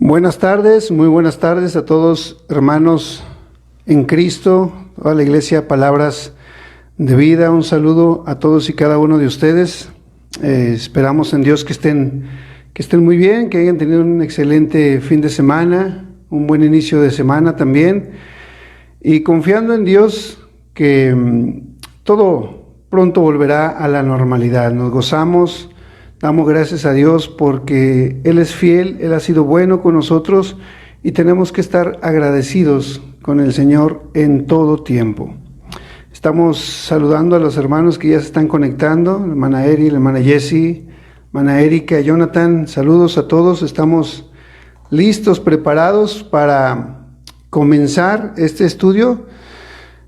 Muy buenas tardes a todos, hermanos en Cristo, a la Iglesia Palabras de Vida. Un saludo a todos y cada uno de ustedes. Esperamos en Dios que estén muy bien, que hayan tenido un excelente fin de semana, un buen inicio de semana también, y confiando en Dios que todo pronto volverá a la normalidad. Nos gozamos. Damos gracias a Dios porque Él es fiel, Él ha sido bueno con nosotros y tenemos que estar agradecidos con el Señor en todo tiempo. Estamos saludando a los hermanos que ya se están conectando, la hermana Eri, la hermana Jessie, hermana Erika, Jonathan, saludos a todos. Estamos listos, preparados para comenzar este estudio.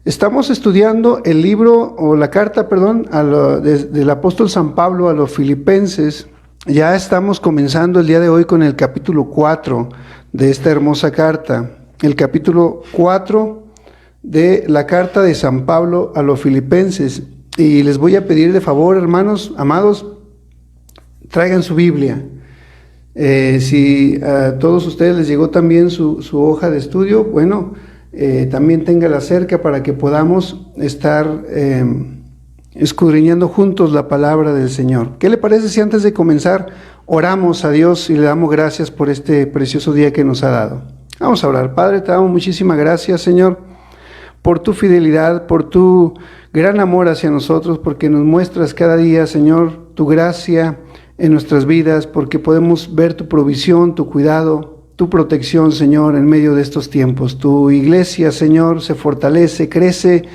Estamos estudiando el libro o la carta, del apóstol San Pablo a los Filipenses. Ya estamos comenzando el día de hoy con el capítulo 4 de esta hermosa carta. El capítulo 4 de la carta de San Pablo a los Filipenses. Y les voy a pedir de favor, hermanos, amados, traigan su Biblia. Si a todos ustedes les llegó también su hoja de estudio, bueno, también téngala cerca para que podamos estar escudriñando juntos la palabra del Señor. ¿Qué le parece si antes de comenzar oramos a Dios y le damos gracias por este precioso día que nos ha dado? Vamos a orar. Padre, te damos muchísimas gracias, Señor, por tu fidelidad, por tu gran amor hacia nosotros, porque nos muestras cada día, Señor, tu gracia en nuestras vidas, porque podemos ver tu provisión, tu cuidado, tu protección, Señor, en medio de estos tiempos. Tu iglesia, Señor, se fortalece, crece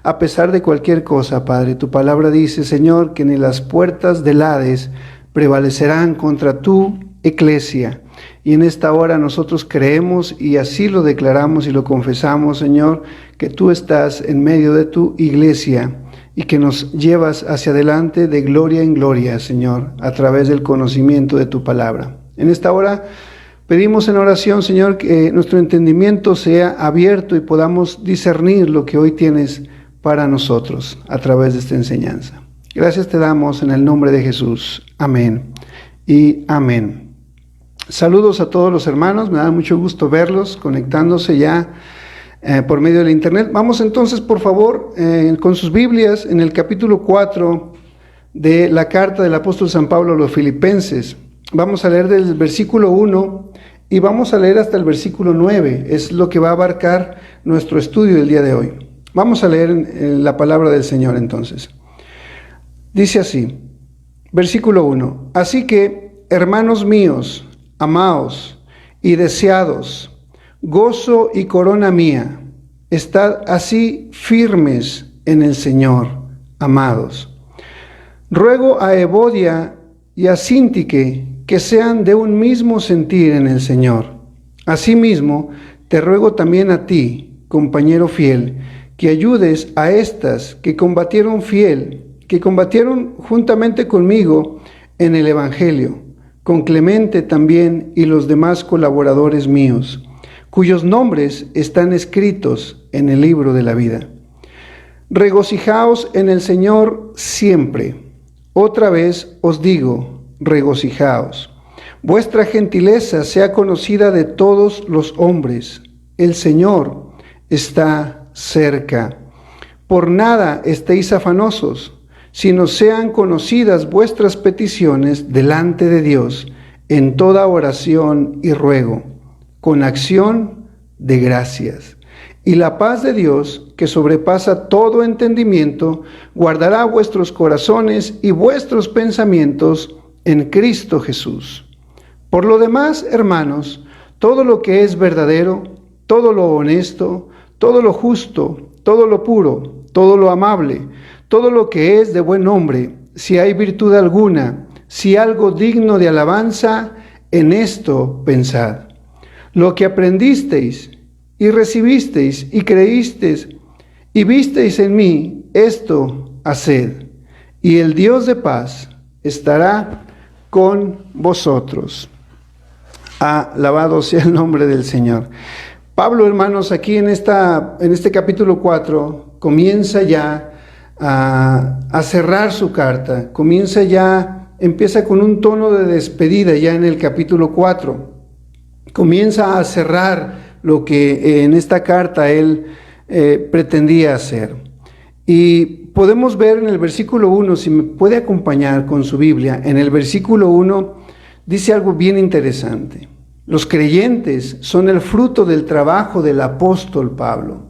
a pesar de cualquier cosa, Padre. Tu palabra dice, Señor, que ni las puertas del Hades prevalecerán contra tu iglesia. Y en esta hora nosotros creemos y así lo declaramos y lo confesamos, Señor, que tú estás en medio de tu iglesia y que nos llevas hacia adelante de gloria en gloria, Señor, a través del conocimiento de tu palabra. En esta hora pedimos en oración, Señor, que nuestro entendimiento sea abierto y podamos discernir lo que hoy tienes para nosotros a través de esta enseñanza. Gracias te damos en el nombre de Jesús. Amén y amén. Saludos a todos los hermanos, me da mucho gusto verlos conectándose ya por medio del internet. Vamos entonces, por favor, con sus Biblias en el capítulo 4 de la carta del apóstol San Pablo a los Filipenses. Vamos a leer del versículo 1 y vamos a leer hasta el versículo 9. Es lo que va a abarcar nuestro estudio del día de hoy. Vamos a leer la palabra del Señor entonces. Dice así, versículo 1. Así que, hermanos míos, amaos y deseados, gozo y corona mía, estad así firmes en el Señor, amados. Ruego a Evodia y a Síntique que sean de un mismo sentir en el Señor. Asimismo, te ruego también a ti, compañero fiel, que ayudes a estas que combatieron juntamente conmigo en el Evangelio, con Clemente también y los demás colaboradores míos, cuyos nombres están escritos en el libro de la vida. Regocijaos en el Señor siempre. Otra vez os digo, regocijaos. Vuestra gentileza sea conocida de todos los hombres. El Señor está cerca. Por nada estéis afanosos, sino sean conocidas vuestras peticiones delante de Dios en toda oración y ruego, con acción de gracias. Y la paz de Dios, que sobrepasa todo entendimiento, guardará vuestros corazones y vuestros pensamientos en Cristo Jesús. Por lo demás, hermanos, todo lo que es verdadero, todo lo honesto, todo lo justo, todo lo puro, todo lo amable, todo lo que es de buen nombre, si hay virtud alguna, si algo digno de alabanza, en esto pensad. Lo que aprendisteis y recibisteis y creísteis y visteis en mí, esto haced, y el Dios de paz estará con vosotros. Alabado sea el nombre del Señor. Pablo, hermanos, aquí en este capítulo 4 comienza ya a cerrar su carta, empieza con un tono de despedida ya en el capítulo 4. comienza a cerrar lo que en esta carta él pretendía hacer. Y podemos ver en el versículo 1, si me puede acompañar con su Biblia, en el versículo 1 dice algo bien interesante. Los creyentes son el fruto del trabajo del apóstol Pablo.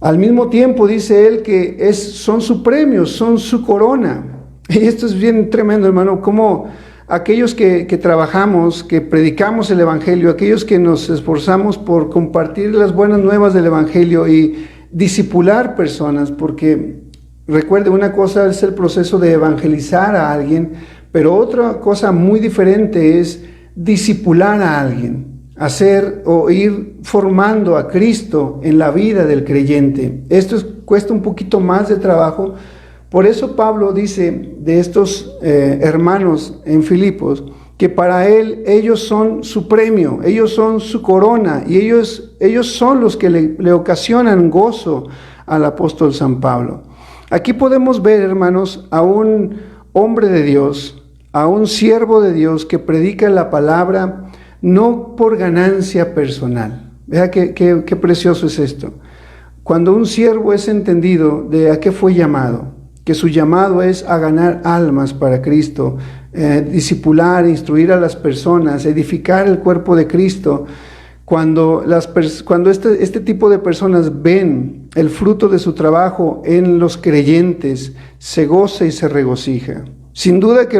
Al mismo tiempo dice él que son su premio, son su corona. Y esto es bien tremendo, hermano, como aquellos que trabajamos, que predicamos el Evangelio, aquellos que nos esforzamos por compartir las buenas nuevas del Evangelio y discipular personas, porque recuerde, una cosa es el proceso de evangelizar a alguien, pero otra cosa muy diferente es discipular a alguien, hacer o ir formando a Cristo en la vida del creyente. Esto cuesta un poquito más de trabajo. Por eso Pablo dice de estos hermanos en Filipos que para él ellos son su premio, ellos son su corona y ellos son los que le ocasionan gozo al apóstol San Pablo. Aquí podemos ver, hermanos, a un hombre de Dios, a un siervo de Dios que predica la palabra no por ganancia personal. Vea qué precioso es esto. Cuando un siervo es entendido de a qué fue llamado, que su llamado es a ganar almas para Cristo, discipular, instruir a las personas, edificar el cuerpo de Cristo. Cuando este tipo de personas ven el fruto de su trabajo en los creyentes, se goza y se regocija. Sin duda que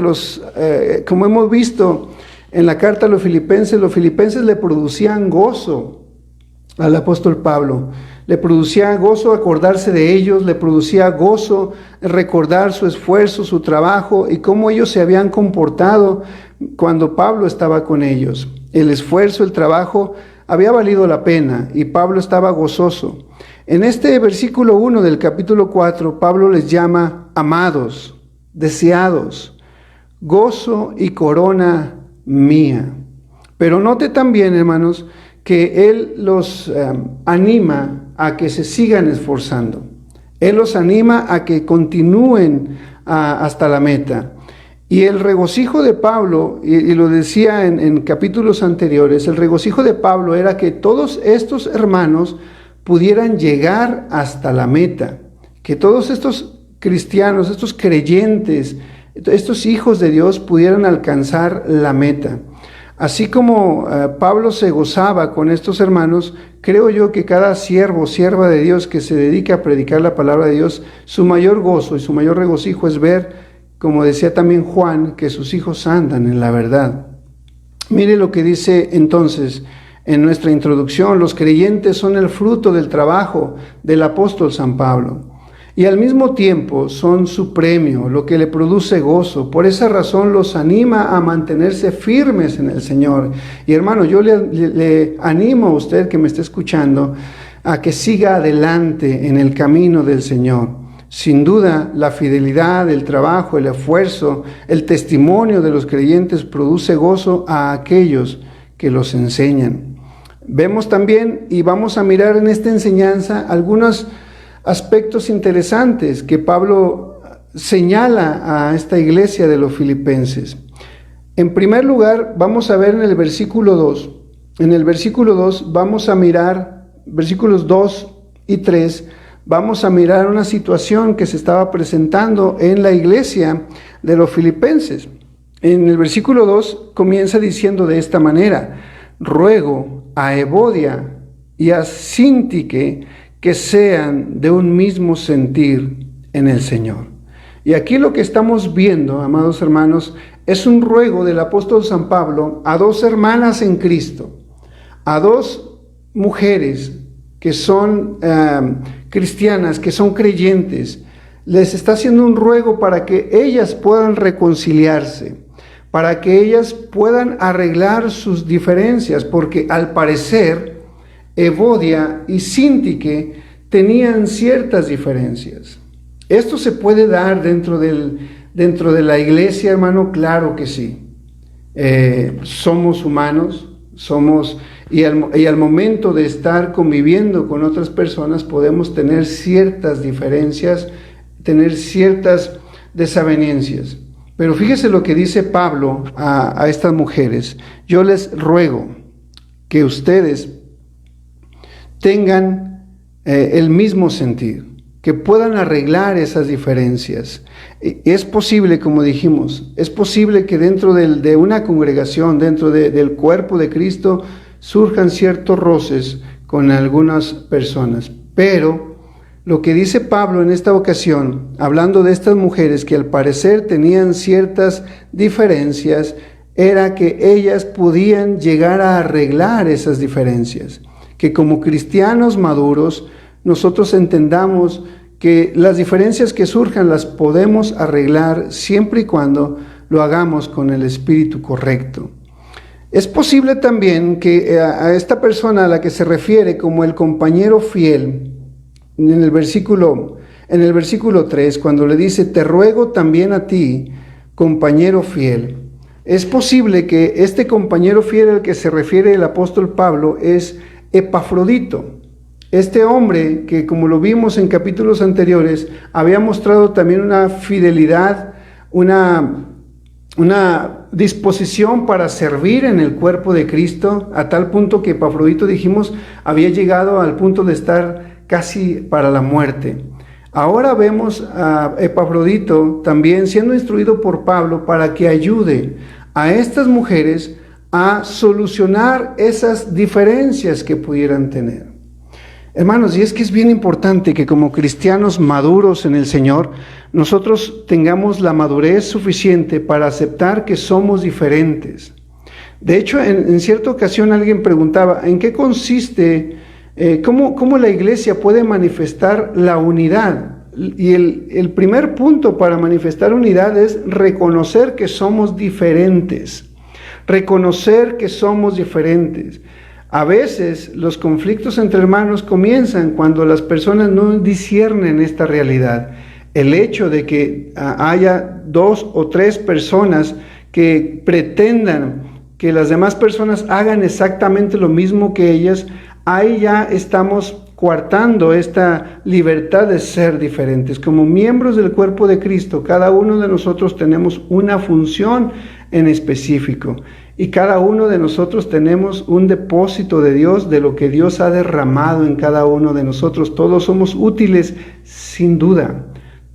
como hemos visto en la carta a los filipenses le producían gozo al apóstol Pablo. Le producía gozo acordarse de ellos, le producía gozo recordar su esfuerzo, su trabajo y cómo ellos se habían comportado cuando Pablo estaba con ellos. El esfuerzo, el trabajo había valido la pena y Pablo estaba gozoso. En este versículo 1 del capítulo 4, Pablo les llama amados, deseados, gozo y corona mía. Pero note también, hermanos, que él los anima a que se sigan esforzando. Él los anima a que continúen hasta la meta. Y el regocijo de Pablo, y lo decía en capítulos anteriores, el regocijo de Pablo era que todos estos hermanos pudieran llegar hasta la meta, que todos estos cristianos, estos creyentes, estos hijos de Dios pudieran alcanzar la meta. Así como Pablo se gozaba con estos hermanos, creo yo que cada siervo, sierva de Dios que se dedica a predicar la palabra de Dios, su mayor gozo y su mayor regocijo es ver, como decía también Juan, que sus hijos andan en la verdad. Mire lo que dice entonces en nuestra introducción: los creyentes son el fruto del trabajo del apóstol San Pablo. Y al mismo tiempo son su premio, lo que le produce gozo. Por esa razón los anima a mantenerse firmes en el Señor. Y hermano, yo le animo a usted que me está escuchando a que siga adelante en el camino del Señor. Sin duda, la fidelidad, el trabajo, el esfuerzo, el testimonio de los creyentes produce gozo a aquellos que los enseñan. Vemos también, y vamos a mirar en esta enseñanza, algunos aspectos interesantes que Pablo señala a esta iglesia de los filipenses. En primer lugar, vamos a ver en el versículo 2. En el versículo 2 vamos a mirar, versículos 2 y 3, vamos a mirar una situación que se estaba presentando en la iglesia de los filipenses. En el versículo 2 comienza diciendo de esta manera: ruego a Evodia y a Síntique que sean de un mismo sentir en el Señor. Y aquí lo que estamos viendo, amados hermanos, es un ruego del apóstol San Pablo a dos hermanas en Cristo, a dos mujeres que son cristianas, que son creyentes. Les está haciendo un ruego para que ellas puedan reconciliarse, para que ellas puedan arreglar sus diferencias, porque al parecer Evodia y Síntique tenían ciertas diferencias. ¿Esto se puede dar dentro de la iglesia, hermano? Claro que sí. Somos humanos, y al momento de estar conviviendo con otras personas podemos tener ciertas diferencias, tener ciertas desavenencias. Pero fíjese lo que dice Pablo a estas mujeres: yo les ruego. que ustedes tengan el mismo sentido, que puedan arreglar esas diferencias. Es posible, como dijimos, es posible que dentro de una congregación, dentro del cuerpo de Cristo, surjan ciertos roces con algunas personas, pero lo que dice Pablo en esta ocasión, hablando de estas mujeres que al parecer tenían ciertas diferencias, era que ellas podían llegar a arreglar esas diferencias, que como cristianos maduros nosotros entendamos que las diferencias que surjan las podemos arreglar siempre y cuando lo hagamos con el espíritu correcto. Es posible también que a esta persona a la que se refiere como el compañero fiel, en el versículo 3, cuando le dice, te ruego también a ti, compañero fiel, es posible que este compañero fiel al que se refiere el apóstol Pablo es Epafrodito. Este hombre que, como lo vimos en capítulos anteriores, había mostrado también una fidelidad, una disposición para servir en el cuerpo de Cristo, a tal punto que Epafrodito, dijimos, había llegado al punto de estar casi para la muerte. Ahora vemos a Epafrodito también siendo instruido por Pablo para que ayude a estas mujeres a solucionar esas diferencias que pudieran tener. Hermanos, y es que es bien importante que como cristianos maduros en el Señor, nosotros tengamos la madurez suficiente para aceptar que somos diferentes. De hecho, en cierta ocasión alguien preguntaba, ¿en qué consiste, cómo la iglesia puede manifestar la unidad? Y el primer punto para manifestar unidad es reconocer que somos diferentes. Reconocer que somos diferentes. A veces los conflictos entre hermanos comienzan cuando las personas no disciernen esta realidad. El hecho de que haya 2 o 3 personas que pretendan que las demás personas hagan exactamente lo mismo que ellas, ahí ya estamos coartando esta libertad de ser diferentes. Como miembros del cuerpo de Cristo, cada uno de nosotros tenemos una función en específico. Y cada uno de nosotros tenemos un depósito de Dios, de lo que Dios ha derramado en cada uno de nosotros. Todos somos útiles, sin duda.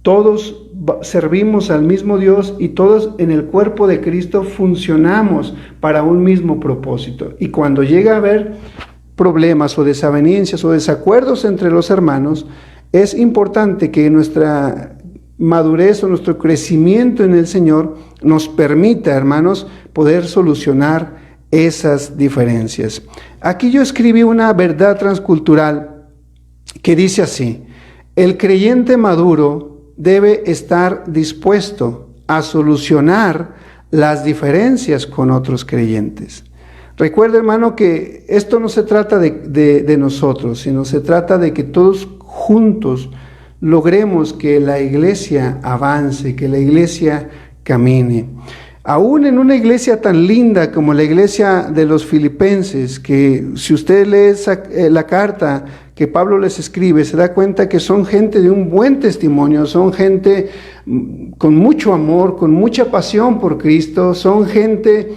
Todos servimos al mismo Dios y todos en el cuerpo de Cristo funcionamos para un mismo propósito. Y cuando llega a haber problemas o desavenencias o desacuerdos entre los hermanos, es importante que nuestra madurez o nuestro crecimiento en el Señor nos permita, hermanos, poder solucionar esas diferencias. Aquí yo escribí una verdad transcultural que dice así: el creyente maduro debe estar dispuesto a solucionar las diferencias con otros creyentes. Recuerda, hermano, que esto no se trata de nosotros, sino se trata de que todos juntos logremos que la iglesia avance, que la iglesia camine. Aún en una iglesia tan linda como la iglesia de los Filipenses, que si usted lee la carta que Pablo les escribe, se da cuenta que son gente de un buen testimonio, son gente con mucho amor, con mucha pasión por Cristo, son gente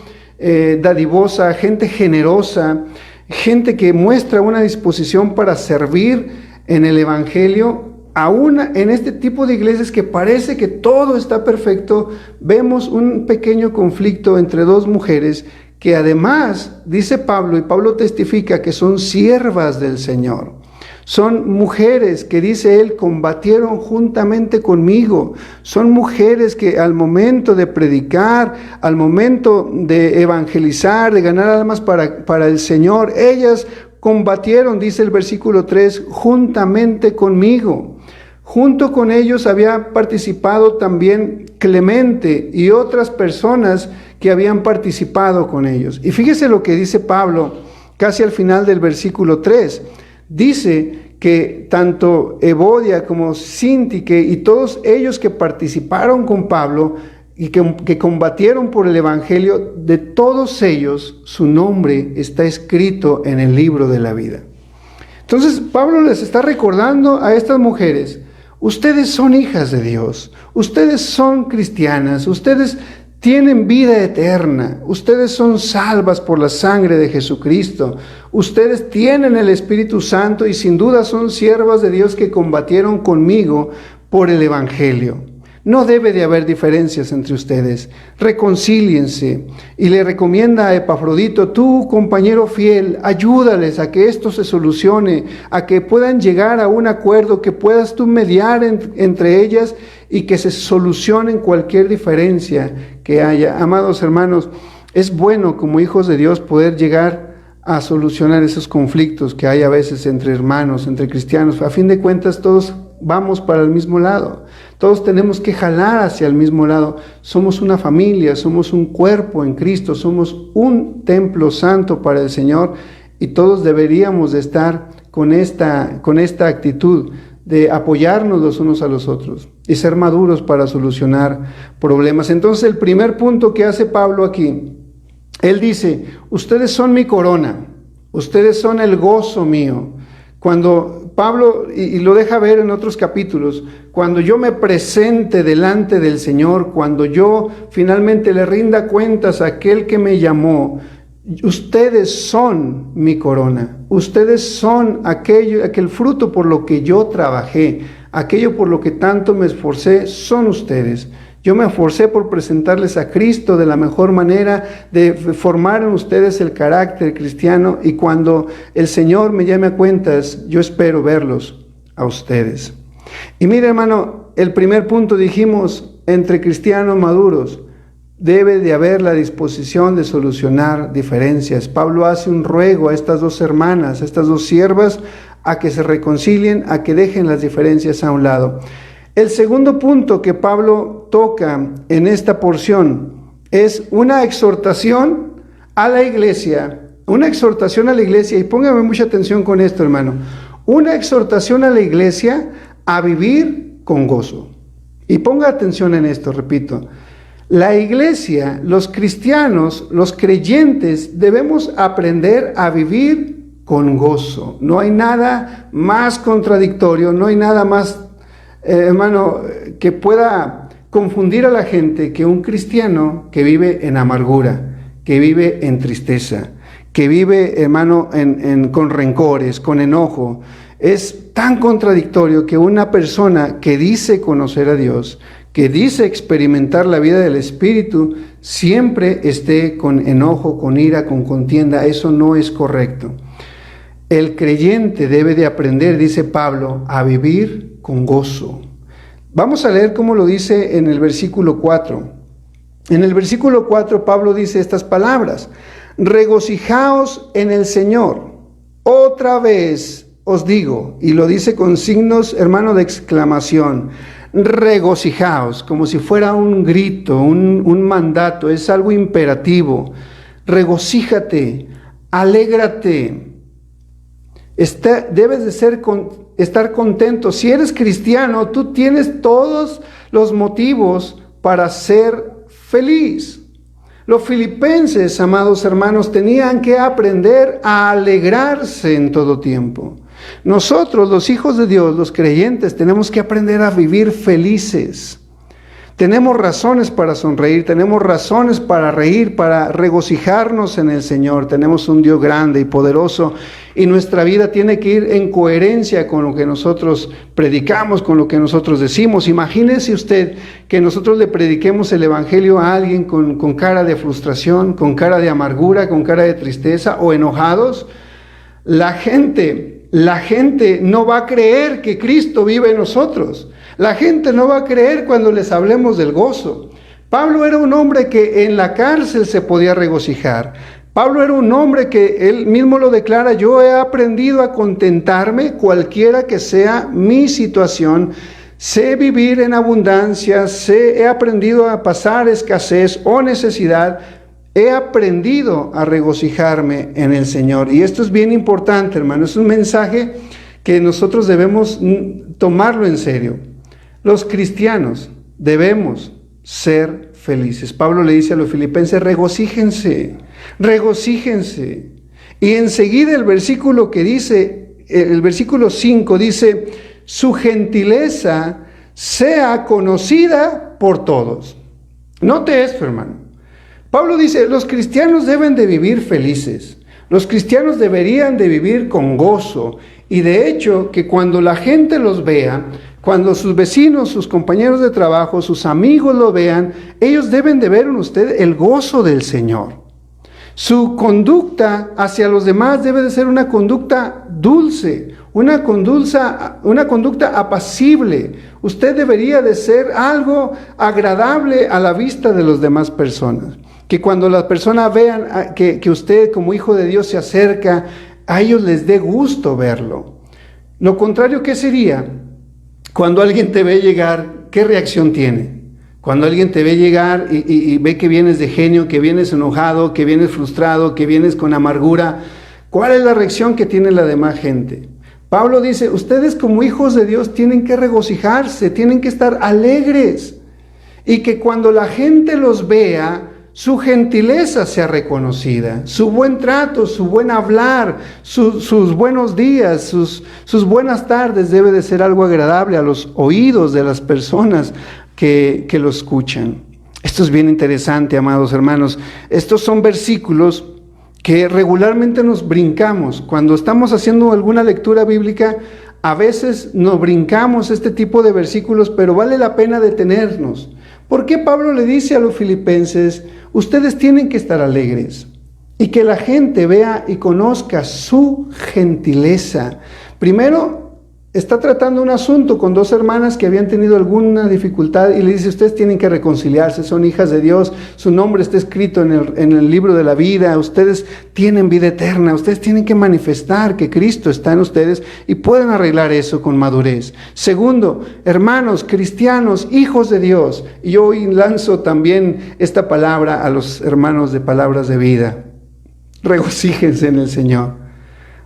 dadivosa, gente generosa, gente que muestra una disposición para servir en el Evangelio. Aún en este tipo de iglesias que parece que todo está perfecto, vemos un pequeño conflicto entre 2 mujeres que además, dice Pablo, y Pablo testifica que son siervas del Señor. Son mujeres que, dice él, combatieron juntamente conmigo. Son mujeres que al momento de predicar, al momento de evangelizar, de ganar almas para el Señor, ellas combatieron, dice el versículo 3, juntamente conmigo. Junto con ellos había participado también Clemente y otras personas que habían participado con ellos. Y fíjese lo que dice Pablo casi al final del versículo 3. Dice que tanto Evodia como Síntique y todos ellos que participaron con Pablo y que combatieron por el Evangelio, de todos ellos su nombre está escrito en el libro de la vida. Entonces Pablo les está recordando a estas mujeres: ustedes son hijas de Dios, ustedes son cristianas, ustedes tienen vida eterna, ustedes son salvas por la sangre de Jesucristo, ustedes tienen el Espíritu Santo y sin duda son siervas de Dios que combatieron conmigo por el Evangelio. No debe de haber diferencias entre ustedes. Reconcíliense. Y le recomienda a Epafrodito, tú, compañero fiel, ayúdales a que esto se solucione, a que puedan llegar a un acuerdo, que puedas tú mediar entre ellas y que se solucionen cualquier diferencia que haya. Amados hermanos, es bueno como hijos de Dios poder llegar a solucionar esos conflictos que hay a veces entre hermanos, entre cristianos. A fin de cuentas, todos vamos para el mismo lado. Todos tenemos que jalar hacia el mismo lado. Somos una familia, somos un cuerpo en Cristo, somos un templo santo para el Señor y todos deberíamos de estar con esta actitud de apoyarnos los unos a los otros y ser maduros para solucionar problemas. Entonces, el primer punto que hace Pablo aquí, él dice, ustedes son mi corona, ustedes son el gozo mío. Cuando Pablo, y lo deja ver en otros capítulos, cuando yo me presente delante del Señor, cuando yo finalmente le rinda cuentas a aquel que me llamó, ustedes son mi corona, ustedes son aquel fruto por lo que yo trabajé, aquello por lo que tanto me esforcé, son ustedes. Yo me esforcé por presentarles a Cristo de la mejor manera, de formar en ustedes el carácter cristiano, y cuando el Señor me llame a cuentas, yo espero verlos a ustedes. Y mire, hermano, el primer punto dijimos, entre cristianos maduros, debe de haber la disposición de solucionar diferencias. Pablo hace un ruego a estas dos hermanas, a estas dos siervas, a que se reconcilien, a que dejen las diferencias a un lado. El segundo punto que Pablo toca en esta porción es una exhortación a la iglesia, y póngame mucha atención con esto, hermano, una exhortación a la iglesia a vivir con gozo. Y ponga atención en esto, repito, la iglesia, los cristianos, los creyentes, debemos aprender a vivir con gozo. No hay nada más contradictorio, no hay nada más hermano, que pueda confundir a la gente que un cristiano que vive en amargura, que vive en tristeza, que vive, hermano, con rencores, con enojo. Es tan contradictorio que una persona que dice conocer a Dios, que dice experimentar la vida del Espíritu, siempre esté con enojo, con ira, con contienda. Eso no es correcto. El creyente debe de aprender, dice Pablo, a vivir con gozo. Vamos a leer cómo lo dice en el versículo 4. En el versículo 4 Pablo dice estas palabras: regocijaos en el Señor. Otra vez os digo, y lo dice con signos, hermano, de exclamación. Regocijaos, como si fuera un grito, un mandato, es algo imperativo. Regocíjate, alégrate. Debes de estar contento. Si eres cristiano, tú tienes todos los motivos para ser feliz. Los filipenses, amados hermanos, tenían que aprender a alegrarse en todo tiempo. Nosotros, los hijos de Dios, los creyentes, tenemos que aprender a vivir felices. Tenemos razones para sonreír, tenemos razones para reír, para regocijarnos en el Señor. Tenemos un Dios grande y poderoso y nuestra vida tiene que ir en coherencia con lo que nosotros predicamos, con lo que nosotros decimos. Imagínese usted que nosotros le prediquemos el Evangelio a alguien con cara de frustración, con cara de amargura, con cara de tristeza o enojados. La gente no va a creer que Cristo vive en nosotros. La gente no va a creer cuando les hablemos del gozo. Pablo era un hombre que en la cárcel se podía regocijar. Pablo era un hombre que él mismo lo declara: yo he aprendido a contentarme cualquiera que sea mi situación. Sé vivir en abundancia, he aprendido a pasar escasez o necesidad. He aprendido a regocijarme en el Señor. Y esto es bien importante, hermano. Es un mensaje que nosotros debemos tomarlo en serio. Los cristianos debemos ser felices. Pablo le dice a los filipenses: regocíjense, regocíjense. Y enseguida el versículo 5 dice: su gentileza sea conocida por todos. Note esto, hermano. Pablo dice, los cristianos deben de vivir felices. Los cristianos deberían de vivir con gozo. Y de hecho, que cuando la gente los vea, cuando sus vecinos, sus compañeros de trabajo, sus amigos lo vean, ellos deben de ver en usted el gozo del Señor. Su conducta hacia los demás debe de ser una conducta dulce, una conducta apacible. Usted debería de ser algo agradable a la vista de las demás personas. Que cuando las personas vean que usted como hijo de Dios se acerca, a ellos les dé gusto verlo. Lo contrario, ¿qué sería? Cuando alguien te ve llegar, ¿qué reacción tiene? Cuando alguien te ve llegar y ve que vienes de genio, que vienes enojado, que vienes frustrado, que vienes con amargura, ¿cuál es la reacción que tiene la demás gente? Pablo dice, ustedes como hijos de Dios tienen que regocijarse, tienen que estar alegres. Y que cuando la gente los vea, su gentileza sea reconocida, su buen trato, su buen hablar, sus buenos días, sus buenas tardes debe de ser algo agradable a los oídos de las personas que lo escuchan. Esto es bien interesante, amados hermanos. Estos son versículos que regularmente nos brincamos. Cuando estamos haciendo alguna lectura bíblica, a veces nos brincamos este tipo de versículos, pero vale la pena detenernos. ¿Por qué Pablo le dice a los filipenses, ustedes tienen que estar alegres? Y que la gente vea y conozca su gentileza. Primero, está tratando un asunto con dos hermanas que habían tenido alguna dificultad y le dice, ustedes tienen que reconciliarse, son hijas de Dios, su nombre está escrito en el libro de la vida, ustedes tienen vida eterna, ustedes tienen que manifestar que Cristo está en ustedes y pueden arreglar eso con madurez. Segundo, hermanos, cristianos, hijos de Dios, y yo hoy lanzo también esta palabra a los hermanos de Palabras de Vida, regocíjense en el Señor.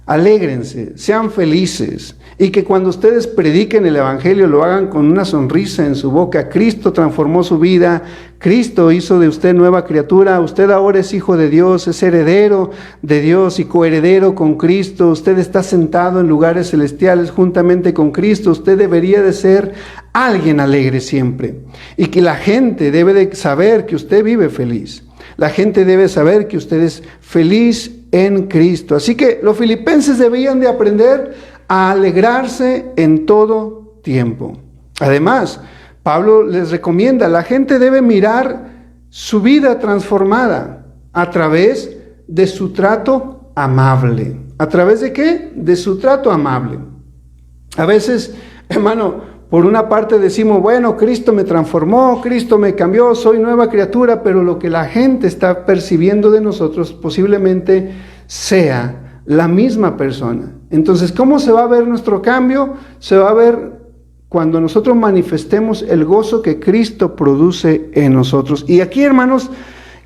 Alégrense, sean felices y que cuando ustedes prediquen el Evangelio lo hagan con una sonrisa en su boca. Cristo transformó su vida, Cristo hizo de usted nueva criatura, usted ahora es hijo de Dios, es heredero de Dios y coheredero con Cristo, usted está sentado en lugares celestiales juntamente con Cristo, usted debería de ser alguien alegre siempre y que la gente debe de saber que usted vive feliz. La gente debe saber que usted es feliz en Cristo. Así que los filipenses debían de aprender a alegrarse en todo tiempo. Además, Pablo les recomienda, la gente debe mirar su vida transformada a través de su trato amable. ¿A través de qué? De su trato amable. A veces, hermano, por una parte decimos, bueno, Cristo me transformó, Cristo me cambió, soy nueva criatura, pero lo que la gente está percibiendo de nosotros posiblemente sea la misma persona. Entonces, ¿cómo se va a ver nuestro cambio? Se va a ver cuando nosotros manifestemos el gozo que Cristo produce en nosotros. Y aquí, hermanos,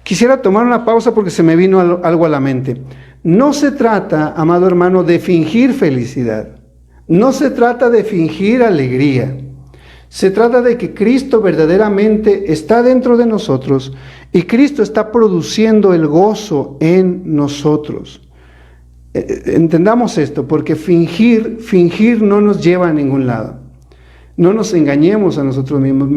quisiera tomar una pausa porque se me vino algo a la mente. No se trata, amado hermano, de fingir felicidad. No se trata de fingir alegría, se trata de que Cristo verdaderamente está dentro de nosotros y Cristo está produciendo el gozo en nosotros. Entendamos esto, porque fingir no nos lleva a ningún lado. No nos engañemos a nosotros mismos,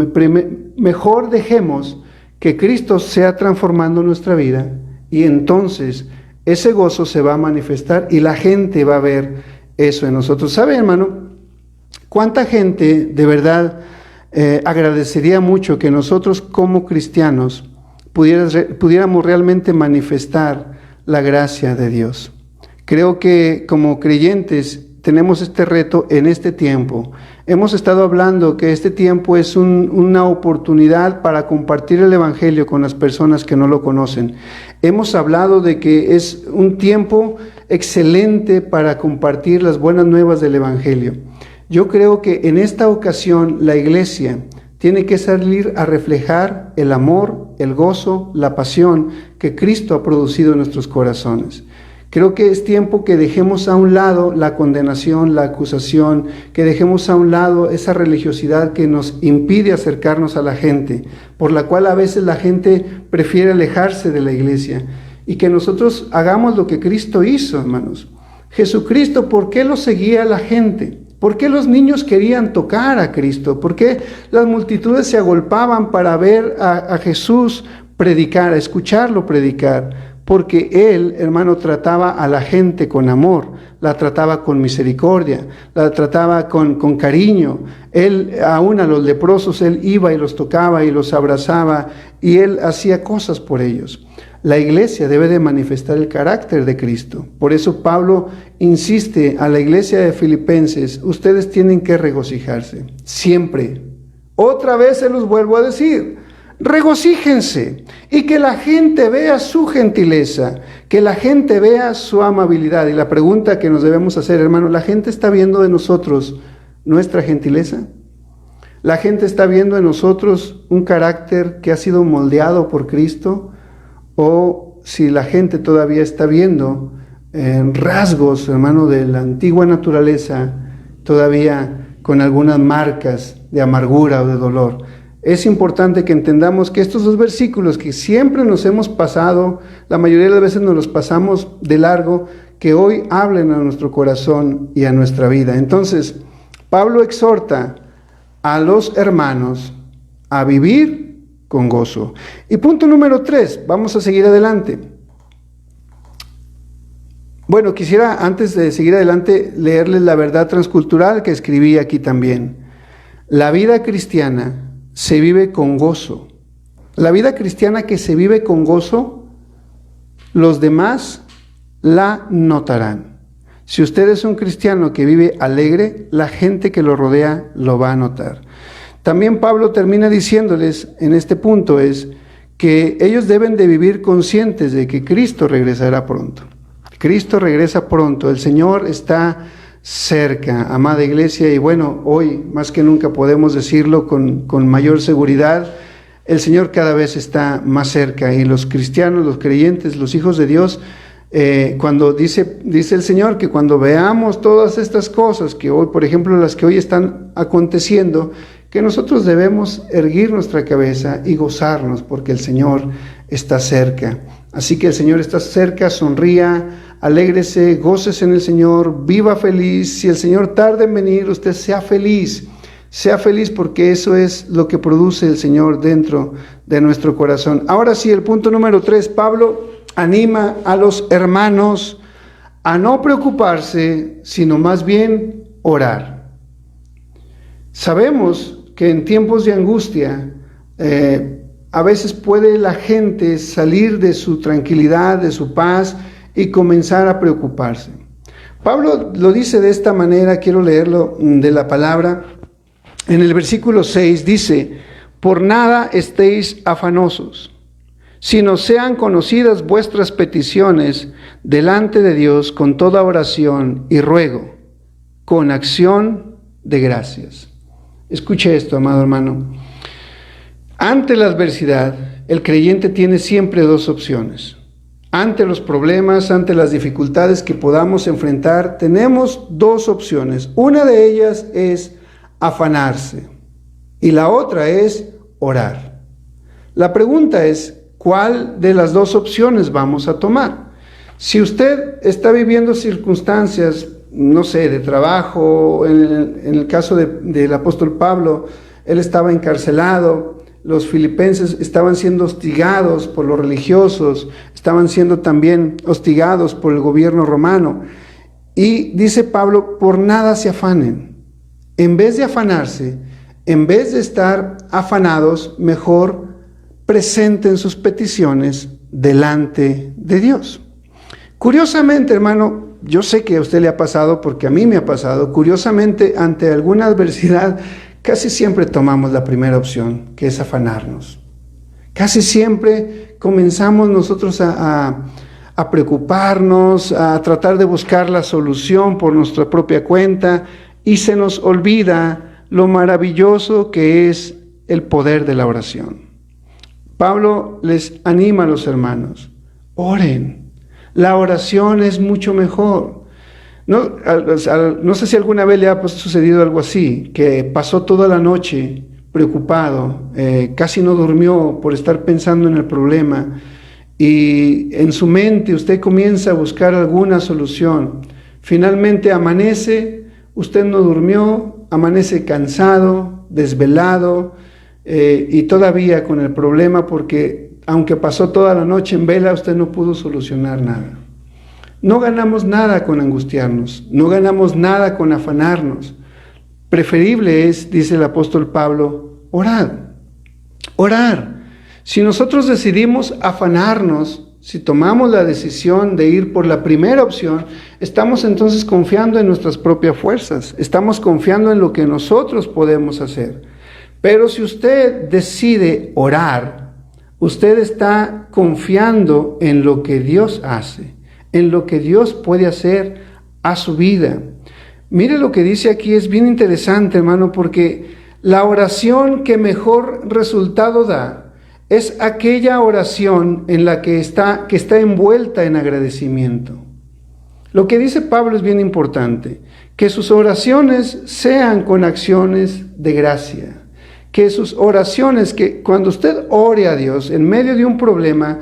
mejor dejemos que Cristo sea transformando nuestra vida y entonces ese gozo se va a manifestar y la gente va a ver eso en nosotros. ¿Sabe, hermano? ¿Cuánta gente de verdad agradecería mucho que nosotros como cristianos pudiéramos realmente manifestar la gracia de Dios? Creo que como creyentes tenemos este reto en este tiempo. Hemos estado hablando que este tiempo es una oportunidad para compartir el Evangelio con las personas que no lo conocen. Hemos hablado de que es un tiempo excelente para compartir las buenas nuevas del Evangelio. Yo creo que en esta ocasión la iglesia tiene que salir a reflejar el amor, el gozo, la pasión que Cristo ha producido en nuestros corazones. Creo que es tiempo que dejemos a un lado la condenación, la acusación, que dejemos a un lado esa religiosidad que nos impide acercarnos a la gente, por la cual a veces la gente prefiere alejarse de la iglesia, y que nosotros hagamos lo que Cristo hizo, hermanos. Jesucristo, ¿por qué lo seguía la gente? ¿Por qué los niños querían tocar a Cristo? ¿Por qué las multitudes se agolpaban para ver a Jesús predicar, a escucharlo predicar? Porque Él, hermano, trataba a la gente con amor, la trataba con misericordia, la trataba con cariño. Él, aún a los leprosos, Él iba y los tocaba y los abrazaba, y Él hacía cosas por ellos. La iglesia debe de manifestar el carácter de Cristo. Por eso Pablo insiste a la iglesia de Filipenses: ustedes tienen que regocijarse, siempre. Otra vez se los vuelvo a decir: regocíjense, y que la gente vea su gentileza, que la gente vea su amabilidad. Y la pregunta que nos debemos hacer, hermano: ¿la gente está viendo de nosotros nuestra gentileza? ¿La gente está viendo en nosotros un carácter que ha sido moldeado por Cristo? O si la gente todavía está viendo rasgos, hermano, de la antigua naturaleza, todavía con algunas marcas de amargura o de dolor. Es importante que entendamos que estos dos versículos que siempre nos hemos pasado, la mayoría de las veces nos los pasamos de largo, que hoy hablen a nuestro corazón y a nuestra vida. Entonces, Pablo exhorta a los hermanos a vivir con gozo. Y punto número 3, vamos a seguir adelante. Bueno, quisiera antes de seguir adelante leerles la verdad transcultural que escribí aquí también. La vida cristiana se vive con gozo. La vida cristiana que se vive con gozo, los demás la notarán. Si usted es un cristiano que vive alegre, la gente que lo rodea lo va a notar. También Pablo termina diciéndoles en este punto es que ellos deben de vivir conscientes de que Cristo regresará pronto. Cristo regresa pronto, el Señor está cerca, amada iglesia, y bueno, hoy más que nunca podemos decirlo con mayor seguridad: el Señor cada vez está más cerca, y los cristianos, los creyentes, los hijos de Dios, cuando dice el Señor que cuando veamos todas estas cosas que hoy, por ejemplo, las que hoy están aconteciendo, que nosotros debemos erguir nuestra cabeza y gozarnos porque el Señor está cerca. Así que el Señor está cerca, sonría, alégrese, gócese en el Señor, viva feliz. Si el Señor tarda en venir, usted sea feliz porque eso es lo que produce el Señor dentro de nuestro corazón. Ahora sí, el punto número 3, Pablo anima a los hermanos a no preocuparse, sino más bien orar. Sabemos que en tiempos de angustia, a veces puede la gente salir de su tranquilidad, de su paz y comenzar a preocuparse. Pablo lo dice de esta manera, quiero leerlo de la palabra. En el versículo 6 dice: por nada estéis afanosos, sino sean conocidas vuestras peticiones delante de Dios con toda oración y ruego, con acción de gracias. Escuche esto, amado hermano. Ante la adversidad, el creyente tiene siempre dos opciones. Ante los problemas, ante las dificultades que podamos enfrentar, tenemos dos opciones. Una de ellas es afanarse y la otra es orar. La pregunta es: ¿cuál de las dos opciones vamos a tomar? Si usted está viviendo circunstancias, no sé, de trabajo, en el caso del apóstol Pablo, él estaba encarcelado, los filipenses estaban siendo hostigados por los religiosos, estaban siendo también hostigados por el gobierno romano. Y dice Pablo: por nada se afanen. En vez de afanarse, en vez de estar afanados, mejor presenten sus peticiones delante de Dios. Curiosamente, hermano, yo sé que a usted le ha pasado, porque a mí me ha pasado, curiosamente, ante alguna adversidad, casi siempre tomamos la primera opción, que es afanarnos. Casi siempre comenzamos nosotros a preocuparnos, a tratar de buscar la solución por nuestra propia cuenta, y se nos olvida lo maravilloso que es el poder de la oración. Pablo les anima a los hermanos: oren. La oración es mucho mejor. No sé si alguna vez le ha sucedido algo así, que pasó toda la noche preocupado, casi no durmió por estar pensando en el problema, y en su mente usted comienza a buscar alguna solución. Finalmente amanece, usted no durmió, amanece cansado, desvelado y todavía con el problema porque aunque pasó toda la noche en vela, usted no pudo solucionar nada. No ganamos nada con angustiarnos, no ganamos nada con afanarnos. Preferible es, dice el apóstol Pablo, orar. Si nosotros decidimos afanarnos, si tomamos la decisión de ir por la primera opción, estamos entonces confiando en nuestras propias fuerzas, estamos confiando en lo que nosotros podemos hacer. Pero si usted decide orar, usted está confiando en lo que Dios hace, en lo que Dios puede hacer a su vida. Mire lo que dice aquí, es bien interesante, hermano, porque la oración que mejor resultado da es aquella oración en la que está envuelta en agradecimiento. Lo que dice Pablo es bien importante, que sus oraciones sean con acciones de gracia, que sus oraciones, que cuando usted ore a Dios en medio de un problema,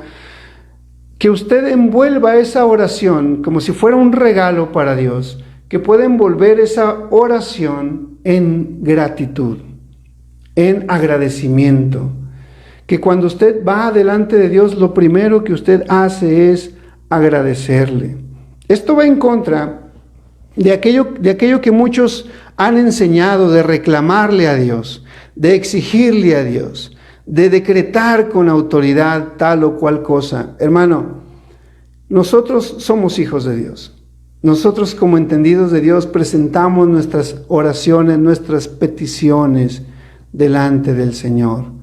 que usted envuelva esa oración como si fuera un regalo para Dios, que pueda envolver esa oración en gratitud, en agradecimiento. Que cuando usted va delante de Dios, lo primero que usted hace es agradecerle. Esto va en contra de aquello que muchos han enseñado, de reclamarle a Dios, de exigirle a Dios, de decretar con autoridad tal o cual cosa. Hermano, nosotros somos hijos de Dios. Nosotros, como entendidos de Dios, presentamos nuestras oraciones, nuestras peticiones delante del Señor.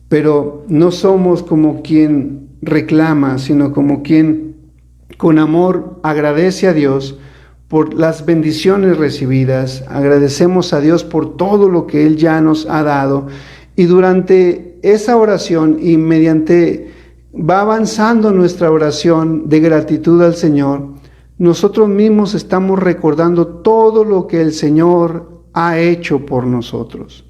Pero no somos como quien reclama, sino como quien con amor agradece a Dios por las bendiciones recibidas, agradecemos a Dios por todo lo que Él ya nos ha dado, y durante esa oración y mediante va avanzando nuestra oración de gratitud al Señor, nosotros mismos estamos recordando todo lo que el Señor ha hecho por nosotros.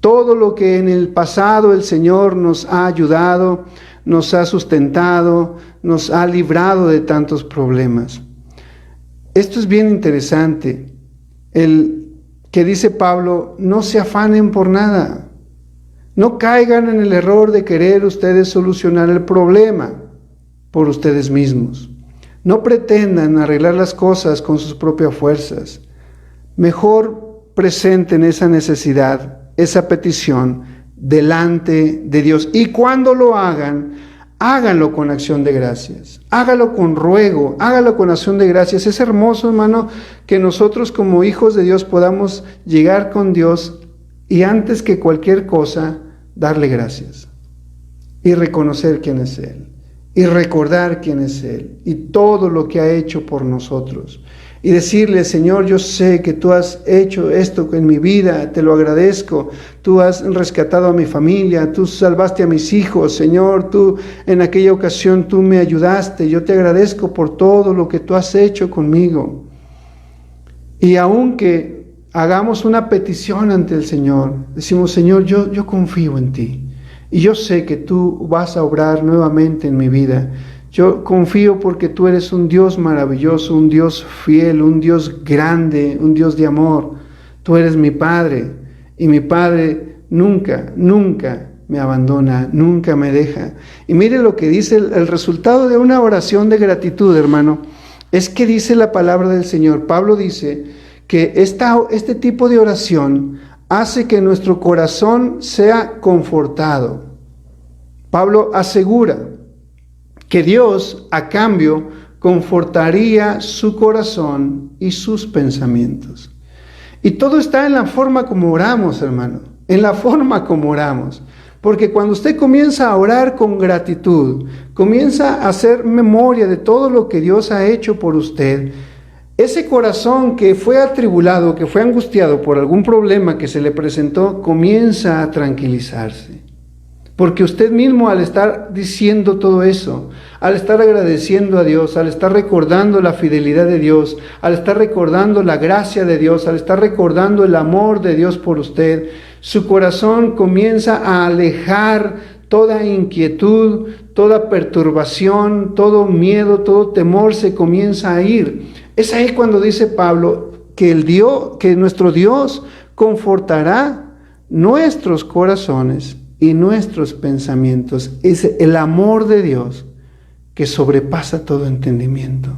Todo lo que en el pasado el Señor nos ha ayudado, nos ha sustentado, nos ha librado de tantos problemas. Esto es bien interesante. El que dice Pablo, no se afanen por nada. No caigan en el error de querer ustedes solucionar el problema por ustedes mismos. No pretendan arreglar las cosas con sus propias fuerzas. Mejor presenten esa necesidad, esa petición delante de Dios, y cuando lo hagan, háganlo con acción de gracias, hágalo con ruego, hágalo con acción de gracias. Es hermoso, hermano, que nosotros como hijos de Dios podamos llegar con Dios y antes que cualquier cosa darle gracias y reconocer quién es Él y recordar quién es Él y todo lo que ha hecho por nosotros. Y decirle, Señor, yo sé que tú has hecho esto en mi vida, te lo agradezco. Tú has rescatado a mi familia, tú salvaste a mis hijos, Señor, tú en aquella ocasión tú me ayudaste. Yo te agradezco por todo lo que tú has hecho conmigo. Y aunque hagamos una petición ante el Señor, decimos, Señor, yo confío en ti. Y yo sé que tú vas a obrar nuevamente en mi vida. Yo confío porque tú eres un Dios maravilloso, un Dios fiel, un Dios grande, un Dios de amor. Tú eres mi Padre y mi Padre nunca me abandona, nunca me deja. Y mire lo que dice el resultado de una oración de gratitud, hermano, es que dice la palabra del Señor. Pablo dice que este tipo de oración hace que nuestro corazón sea confortado. Pablo asegura que Dios, a cambio, confortaría su corazón y sus pensamientos. Y todo está en la forma como oramos, hermano, en la forma como oramos. Porque cuando usted comienza a orar con gratitud, comienza a hacer memoria de todo lo que Dios ha hecho por usted, ese corazón que fue atribulado, que fue angustiado por algún problema que se le presentó, comienza a tranquilizarse. Porque usted mismo, al estar diciendo todo eso, al estar agradeciendo a Dios, al estar recordando la fidelidad de Dios, al estar recordando la gracia de Dios, al estar recordando el amor de Dios por usted, su corazón comienza a alejar toda inquietud, toda perturbación, todo miedo, todo temor se comienza a ir. Es ahí cuando dice Pablo, que nuestro Dios confortará nuestros corazones y nuestros pensamientos. Es el amor de Dios que sobrepasa todo entendimiento.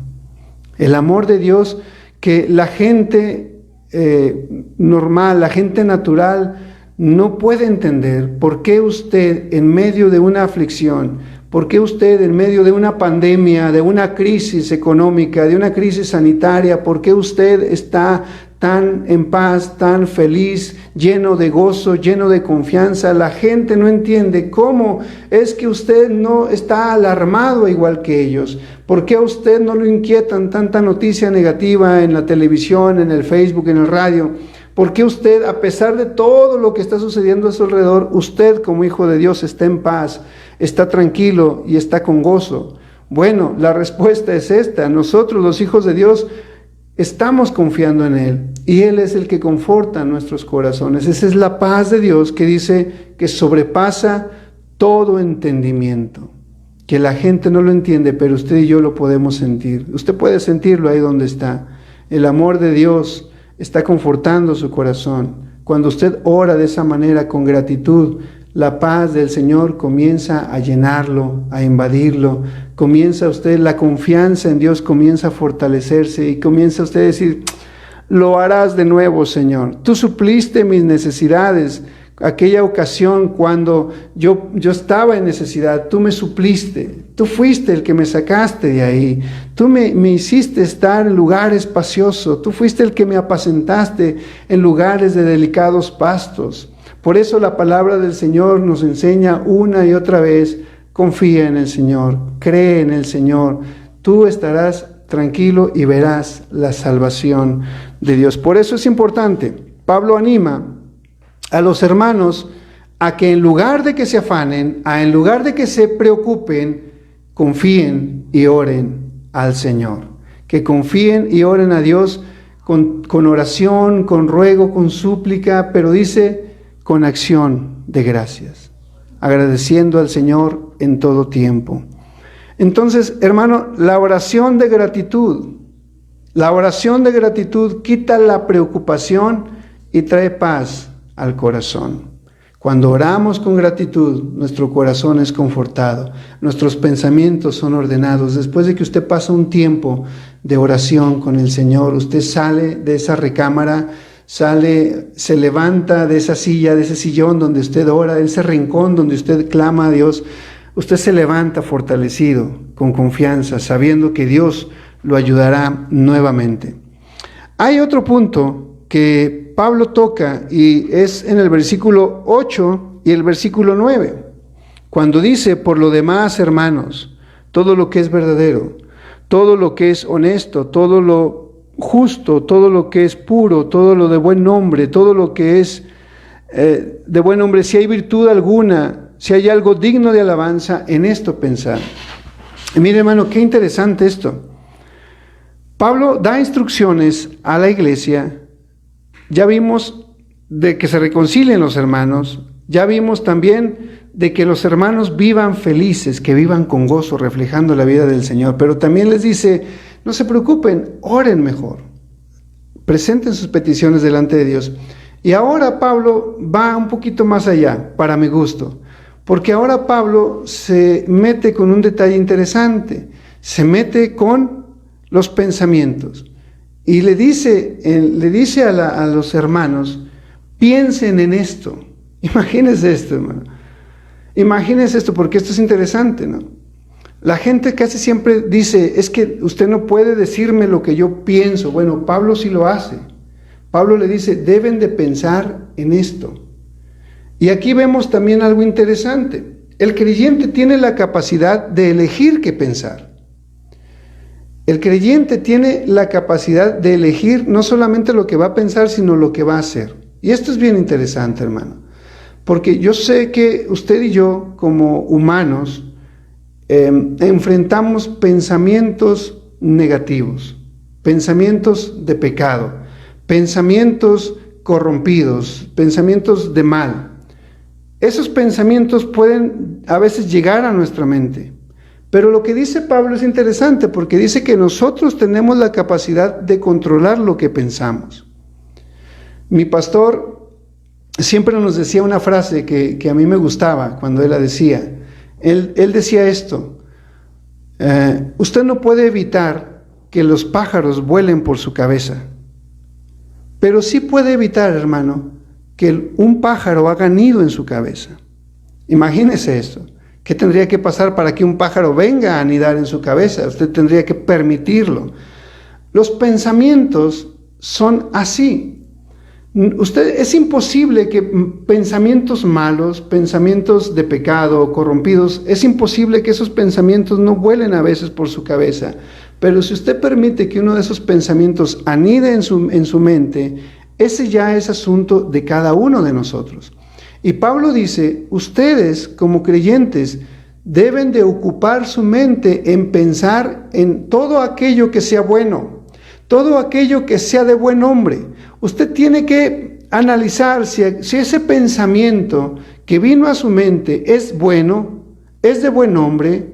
El amor de Dios que la gente normal, la gente natural no puede entender. ¿Por qué usted en medio de una aflicción, por qué usted en medio de una pandemia, de una crisis económica, de una crisis sanitaria, por qué usted está tan en paz, tan feliz, lleno de gozo, lleno de confianza? La gente no entiende cómo es que usted no está alarmado igual que ellos. ¿Por qué a usted no lo inquietan tanta noticia negativa en la televisión, en el Facebook, en el radio? ¿Por qué usted, a pesar de todo lo que está sucediendo a su alrededor, usted como hijo de Dios está en paz, está tranquilo y está con gozo? Bueno, la respuesta es esta. Nosotros, los hijos de Dios, estamos confiando en Él y Él es el que conforta nuestros corazones. Esa es la paz de Dios que dice que sobrepasa todo entendimiento, que la gente no lo entiende, pero usted y yo lo podemos sentir. Usted puede sentirlo ahí donde está. El amor de Dios está confortando su corazón. Cuando usted ora de esa manera con gratitud, la paz del Señor comienza a llenarlo, a invadirlo. Comienza usted, la confianza en Dios comienza a fortalecerse y comienza usted a decir: lo harás de nuevo, Señor. Tú supliste mis necesidades. Aquella ocasión cuando yo estaba en necesidad, tú me supliste. Tú fuiste el que me sacaste de ahí. Tú me hiciste estar en lugar espacioso. Tú fuiste el que me apacentaste en lugares de delicados pastos. Por eso la palabra del Señor nos enseña una y otra vez: confía en el Señor, cree en el Señor. Tú estarás tranquilo y verás la salvación de Dios. Por eso es importante. Pablo anima a los hermanos a que en lugar de que se afanen, en lugar de que se preocupen, confíen y oren al Señor. Que confíen y oren a Dios con oración, con ruego, con súplica, pero dice con acción de gracias, agradeciendo al Señor en todo tiempo. Entonces, hermano, la oración de gratitud quita la preocupación y trae paz al corazón. Cuando oramos con gratitud, nuestro corazón es confortado, nuestros pensamientos son ordenados. Después de que usted pasa un tiempo de oración con el Señor, usted sale de esa recámara, se levanta de esa silla, de ese sillón donde usted ora, de ese rincón donde usted clama a Dios. Usted se levanta fortalecido, con confianza, sabiendo que Dios lo ayudará nuevamente. Hay otro punto que Pablo toca y es en el versículo 8 y el versículo 9, cuando dice: por lo demás, hermanos, todo lo que es verdadero, todo lo que es honesto, todo lo justo, todo lo que es puro, todo lo de buen nombre, todo lo que es de buen nombre, si hay virtud alguna, si hay algo digno de alabanza, en esto pensar. Y mire, hermano, qué interesante esto. Pablo da instrucciones a la iglesia. Ya vimos de que se reconcilien los hermanos, ya vimos también de que los hermanos vivan felices, que vivan con gozo, reflejando la vida del Señor, pero también les dice: no se preocupen, oren mejor, presenten sus peticiones delante de Dios. Y ahora Pablo va un poquito más allá, para mi gusto, porque ahora Pablo se mete con un detalle interesante, se mete con los pensamientos. Y le dice a los hermanos: piensen en esto. Imagínense esto, hermano. Imagínense esto, porque esto es interesante, ¿no? La gente casi siempre dice: es que usted no puede decirme lo que yo pienso. Bueno, Pablo sí lo hace. Pablo le dice: deben de pensar en esto. Y aquí vemos también algo interesante. El creyente tiene la capacidad de elegir qué pensar. El creyente tiene la capacidad de elegir no solamente lo que va a pensar, sino lo que va a hacer. Y esto es bien interesante, hermano, porque yo sé que usted y yo, como humanos, enfrentamos pensamientos negativos, pensamientos de pecado, pensamientos corrompidos, pensamientos de mal. Esos pensamientos pueden a veces llegar a nuestra mente, Pero lo que dice Pablo es interesante porque dice que nosotros tenemos la capacidad de controlar lo que pensamos. Mi pastor siempre nos decía una frase que a mí me gustaba cuando él la decía. Él decía esto: usted no puede evitar que los pájaros vuelen por su cabeza, pero sí puede evitar, hermano, que un pájaro haga nido en su cabeza. Imagínese esto. ¿Qué tendría que pasar para que un pájaro venga a anidar en su cabeza? Usted tendría que permitirlo. Los pensamientos son así. Es imposible que pensamientos malos, pensamientos de pecado o corrompidos, es imposible que esos pensamientos no vuelen a veces por su cabeza. Pero si usted permite que uno de esos pensamientos anide en su mente, ese ya es asunto de cada uno de nosotros. Y Pablo dice, ustedes como creyentes deben de ocupar su mente en pensar en todo aquello que sea bueno, todo aquello que sea de buen hombre. Usted tiene que analizar si ese pensamiento que vino a su mente es bueno, es de buen hombre,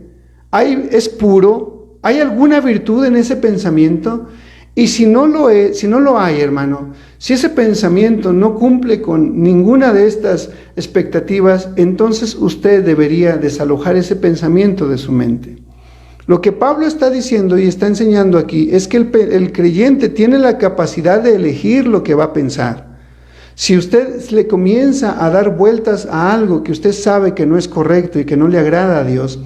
es puro, hay alguna virtud en ese pensamiento. Y si no lo hay, hermano, si ese pensamiento no cumple con ninguna de estas expectativas, entonces usted debería desalojar ese pensamiento de su mente. Lo que Pablo está diciendo y está enseñando aquí es que el creyente tiene la capacidad de elegir lo que va a pensar. Si usted le comienza a dar vueltas a algo que usted sabe que no es correcto y que no le agrada a Dios,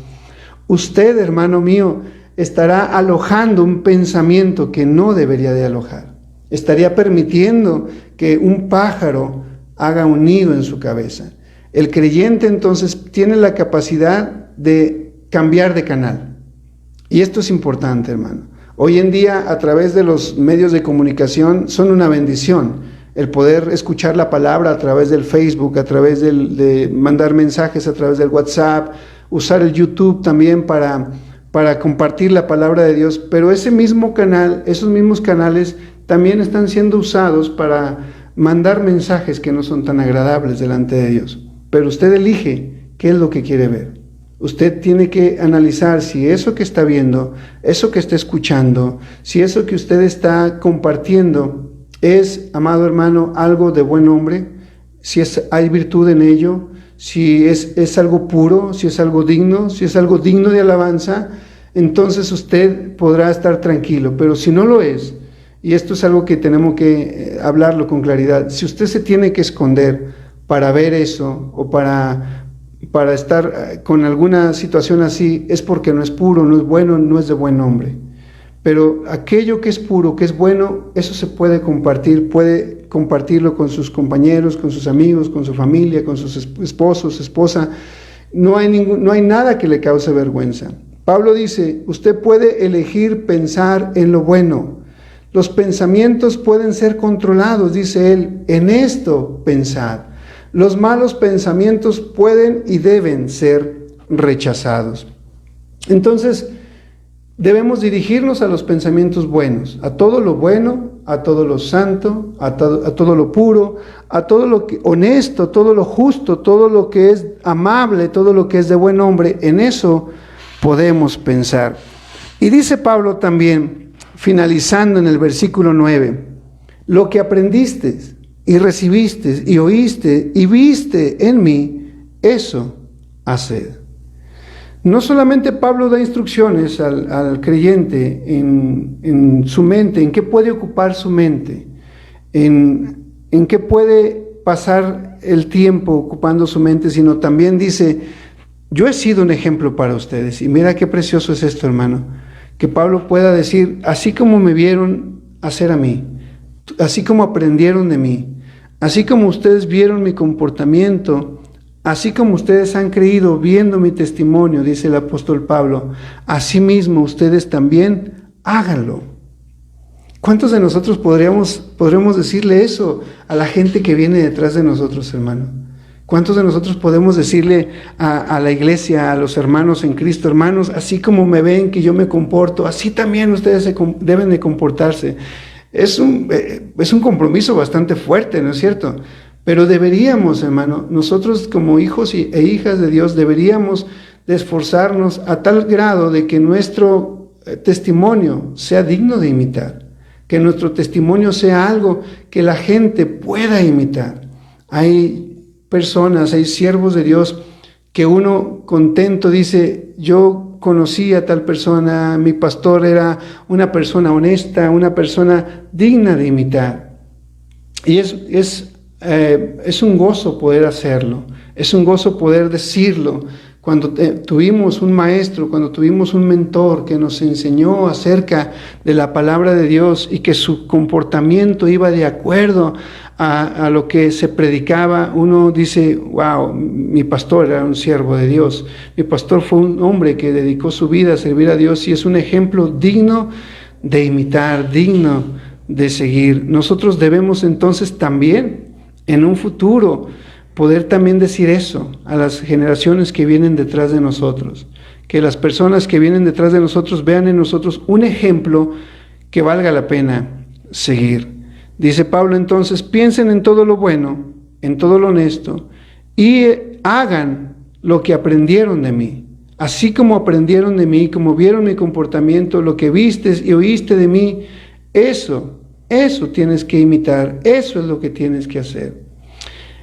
usted, hermano mío, estará alojando un pensamiento que no debería de alojar. Estaría permitiendo que un pájaro haga un nido en su cabeza. El creyente entonces tiene la capacidad de cambiar de canal. Y esto es importante, hermano. Hoy en día, a través de los medios de comunicación, son una bendición. El poder escuchar la palabra a través del Facebook, a través de mandar mensajes a través del WhatsApp, usar el YouTube también para compartir la palabra de Dios, pero ese mismo canal, esos mismos canales también están siendo usados para mandar mensajes que no son tan agradables delante de Dios. Pero usted elige qué es lo que quiere ver. Usted tiene que analizar si eso que está viendo, eso que está escuchando, si eso que usted está compartiendo es, amado hermano, algo de buen hombre, si hay virtud en ello, si es algo puro, si es algo digno, si es algo digno de alabanza, entonces usted podrá estar tranquilo. Pero si no lo es, y esto es algo que tenemos que hablarlo con claridad, si usted se tiene que esconder para ver eso o para estar con alguna situación así, es porque no es puro, no es bueno, no es de buen hombre. Pero aquello que es puro, que es bueno, eso se puede compartirlo con sus compañeros, con sus amigos, con su familia, con sus esposos, esposa. No hay nada que le cause vergüenza. Pablo dice, usted puede elegir pensar en lo bueno. Los pensamientos pueden ser controlados, dice él, en esto pensad. Los malos pensamientos pueden y deben ser rechazados. Entonces, debemos dirigirnos a los pensamientos buenos, a todo lo bueno, a todo lo santo, a todo lo puro, a todo lo que, honesto, todo lo justo, todo lo que es amable, todo lo que es de buen hombre. En eso podemos pensar. Y dice Pablo también, finalizando en el versículo 9, lo que aprendiste y recibiste y oíste y viste en mí, eso haced. No solamente Pablo da instrucciones al creyente en su mente, en qué puede ocupar su mente, en qué puede pasar el tiempo ocupando su mente, sino también dice, yo he sido un ejemplo para ustedes. Y mira qué precioso es esto, hermano, que Pablo pueda decir, así como me vieron hacer a mí, así como aprendieron de mí, así como ustedes vieron mi comportamiento, así como ustedes han creído viendo mi testimonio, dice el apóstol Pablo, asimismo ustedes también háganlo. ¿Cuántos de nosotros podremos decirle eso a la gente que viene detrás de nosotros, hermano? ¿Cuántos de nosotros podemos decirle a la iglesia, a los hermanos en Cristo, hermanos, así como me ven que yo me comporto, así también ustedes deben de comportarse? Es un compromiso bastante fuerte, ¿no es cierto? Pero deberíamos, hermano, nosotros como hijos e hijas de Dios, deberíamos de esforzarnos a tal grado de que nuestro testimonio sea digno de imitar, que nuestro testimonio sea algo que la gente pueda imitar. Hay personas, hay siervos de Dios que uno contento dice, yo conocí a tal persona, mi pastor era una persona honesta, una persona digna de imitar. Y es un gozo poder hacerlo, es un gozo poder decirlo. Cuando tuvimos un maestro, cuando tuvimos un mentor que nos enseñó acerca de la palabra de Dios y que su comportamiento iba de acuerdo a lo que se predicaba, uno dice, wow, mi pastor era un siervo de Dios, mi pastor fue un hombre que dedicó su vida a servir a Dios y es un ejemplo digno de imitar, digno de seguir. Nosotros debemos entonces también en un futuro poder también decir eso a las generaciones que vienen detrás de nosotros, que las personas que vienen detrás de nosotros vean en nosotros un ejemplo que valga la pena seguir. Dice Pablo entonces, piensen en todo lo bueno, en todo lo honesto, y hagan lo que aprendieron de mí, así como aprendieron de mí, como vieron mi comportamiento, lo que vistes y oíste de mí, eso tienes que imitar, eso es lo que tienes que hacer.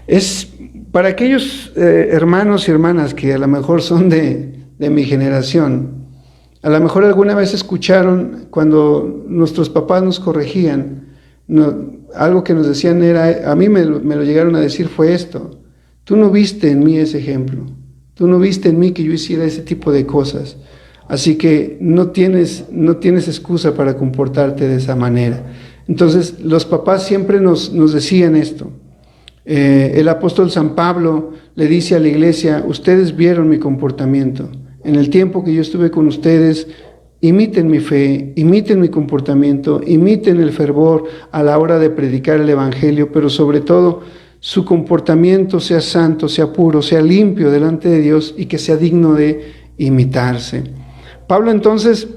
Es para aquellos hermanos y hermanas que a lo mejor son de mi generación, a lo mejor alguna vez escucharon cuando nuestros papás nos corregían, algo que nos decían era, a mí me lo llegaron a decir fue esto, tú no viste en mí ese ejemplo, tú no viste en mí que yo hiciera ese tipo de cosas, así que no tienes excusa para comportarte de esa manera. Entonces los papás siempre nos decían esto. El apóstol San Pablo le dice a la iglesia, ustedes vieron mi comportamiento, en el tiempo que yo estuve con ustedes, imiten mi fe, imiten mi comportamiento, imiten el fervor a la hora de predicar el evangelio, pero sobre todo su comportamiento sea santo, sea puro, sea limpio delante de Dios y que sea digno de imitarse. Pablo entonces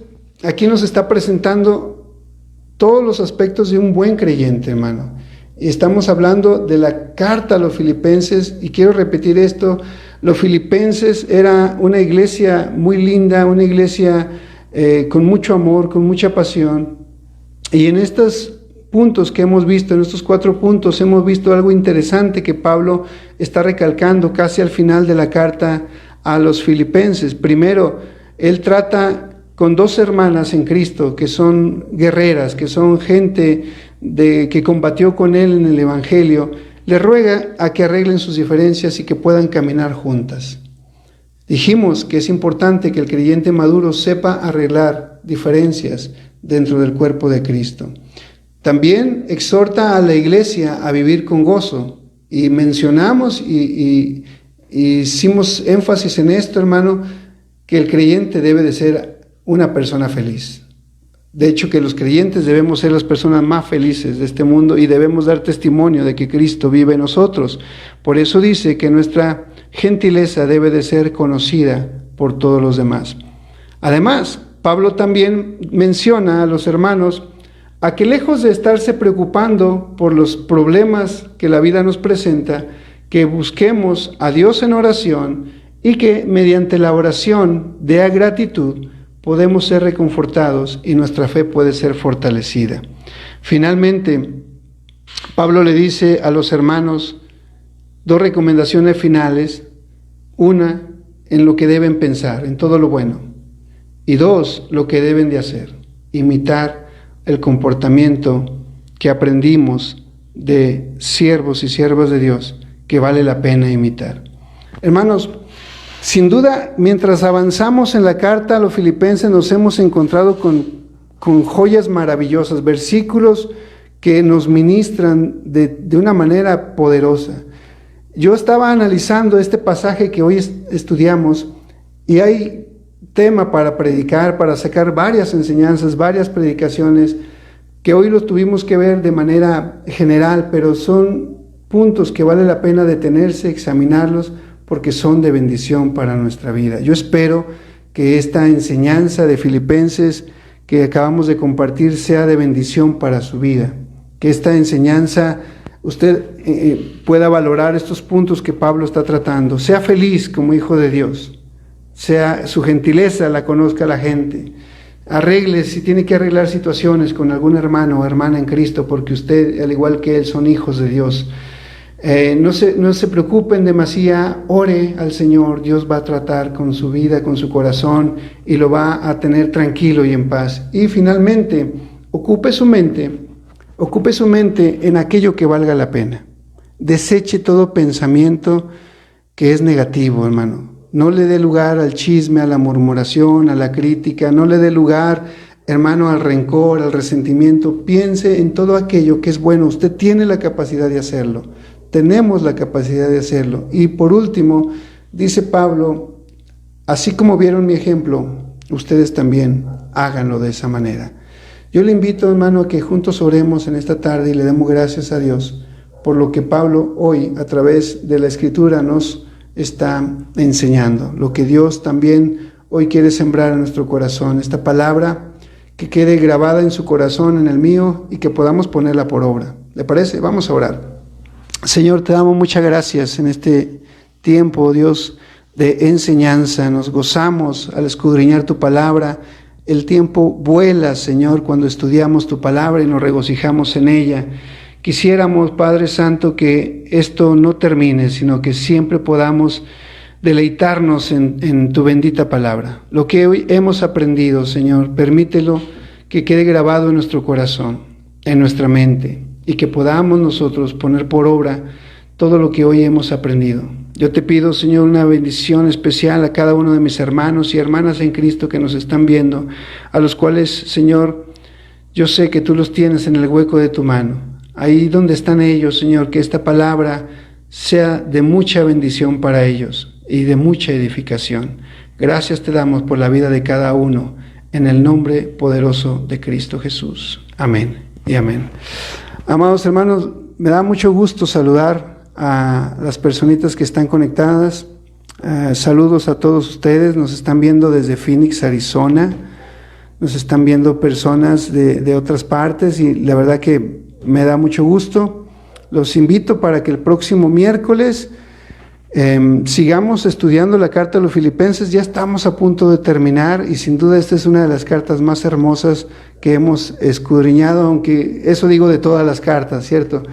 aquí nos está presentando todos los aspectos de un buen creyente, hermano. Estamos hablando de la carta a los filipenses y quiero repetir esto, los filipenses era una iglesia muy linda, una iglesia con mucho amor, con mucha pasión y en estos puntos que hemos visto, en estos 4 puntos hemos visto algo interesante que Pablo está recalcando casi al final de la carta a los filipenses. Primero, él trata con 2 hermanas en Cristo que son guerreras, que son gente que combatió con él en el evangelio, le ruega a que arreglen sus diferencias y que puedan caminar juntas. Dijimos que es importante que el creyente maduro sepa arreglar diferencias dentro del cuerpo de Cristo. También exhorta a la iglesia a vivir con gozo y mencionamos y hicimos énfasis en esto, hermano, que el creyente debe de ser una persona feliz. De hecho, que los creyentes debemos ser las personas más felices de este mundo y debemos dar testimonio de que Cristo vive en nosotros. Por eso dice que nuestra gentileza debe de ser conocida por todos los demás. Además, Pablo también menciona a los hermanos a que lejos de estarse preocupando por los problemas que la vida nos presenta, que busquemos a Dios en oración y que mediante la oración de gratitud podemos ser reconfortados y nuestra fe puede ser fortalecida. Finalmente, Pablo le dice a los hermanos 2 recomendaciones finales. Una, en lo que deben pensar, en todo lo bueno. Y 2, lo que deben de hacer, imitar el comportamiento que aprendimos de siervos y siervas de Dios, que vale la pena imitar. Hermanos, sin duda, mientras avanzamos en la carta a los filipenses nos hemos encontrado con joyas maravillosas, versículos que nos ministran de una manera poderosa. Yo estaba analizando este pasaje que hoy estudiamos y hay tema para predicar, para sacar varias enseñanzas, varias predicaciones que hoy los tuvimos que ver de manera general, pero son puntos que vale la pena detenerse, examinarlos, porque son de bendición para nuestra vida. Yo espero que esta enseñanza de Filipenses que acabamos de compartir sea de bendición para su vida, que esta enseñanza usted pueda valorar estos puntos que Pablo está tratando. Sea feliz como hijo de Dios, sea su gentileza la conozca la gente. Arregle, si tiene que arreglar situaciones con algún hermano o hermana en Cristo, porque usted, al igual que él, son hijos de Dios. No se preocupen demasiado, ore al Señor, Dios va a tratar con su vida, con su corazón, y lo va a tener tranquilo y en paz. Y finalmente, ocupe su mente en aquello que valga la pena. Deseche todo pensamiento que es negativo, hermano. No le dé lugar al chisme, a la murmuración, a la crítica, no le dé lugar, hermano, al rencor, al resentimiento. Piense en todo aquello que es bueno. Usted tiene la capacidad de hacerlo. Tenemos la capacidad de hacerlo. Y por último, dice Pablo, así como vieron mi ejemplo, ustedes también háganlo de esa manera. Yo le invito, hermano, a que juntos oremos en esta tarde y le demos gracias a Dios por lo que Pablo hoy, a través de la Escritura, nos está enseñando. Lo que Dios también hoy quiere sembrar en nuestro corazón. Esta palabra que quede grabada en su corazón, en el mío, y que podamos ponerla por obra. ¿Le parece? Vamos a orar. Señor, te damos muchas gracias en este tiempo, Dios, de enseñanza. Nos gozamos al escudriñar tu palabra. El tiempo vuela, Señor, cuando estudiamos tu palabra y nos regocijamos en ella. Quisiéramos, Padre Santo, que esto no termine, sino que siempre podamos deleitarnos en tu bendita palabra. Lo que hoy hemos aprendido, Señor, permítelo que quede grabado en nuestro corazón, en nuestra mente, y que podamos nosotros poner por obra todo lo que hoy hemos aprendido. Yo te pido, Señor, una bendición especial a cada uno de mis hermanos y hermanas en Cristo que nos están viendo, a los cuales, Señor, yo sé que tú los tienes en el hueco de tu mano. Ahí donde están ellos, Señor, que esta palabra sea de mucha bendición para ellos y de mucha edificación. Gracias te damos por la vida de cada uno, en el nombre poderoso de Cristo Jesús. Amén y amén. Amados hermanos, me da mucho gusto saludar a las personitas que están conectadas. Saludos a todos ustedes. Nos están viendo desde Phoenix, Arizona. Nos están viendo personas de otras partes y la verdad que me da mucho gusto. Los invito para que el próximo miércoles sigamos estudiando la carta de los Filipenses. Ya estamos a punto de terminar y sin duda esta es una de las cartas más hermosas que hemos escudriñado, aunque eso digo de todas las cartas, ¿cierto?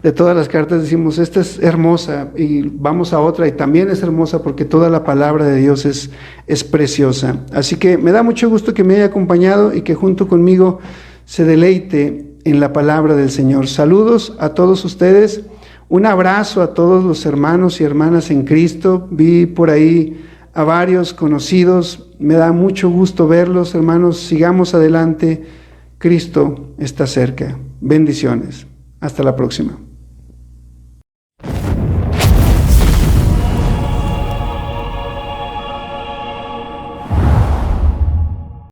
De todas las cartas decimos, esta es hermosa y vamos a otra y también es hermosa porque toda la palabra de Dios es preciosa. Así que me da mucho gusto que me haya acompañado y que junto conmigo se deleite en la palabra del Señor. Saludos a todos ustedes, un abrazo a todos los hermanos y hermanas en Cristo. Vi por ahí a varios conocidos, me da mucho gusto verlos, hermanos. Sigamos adelante, Cristo está cerca. Bendiciones, hasta la próxima.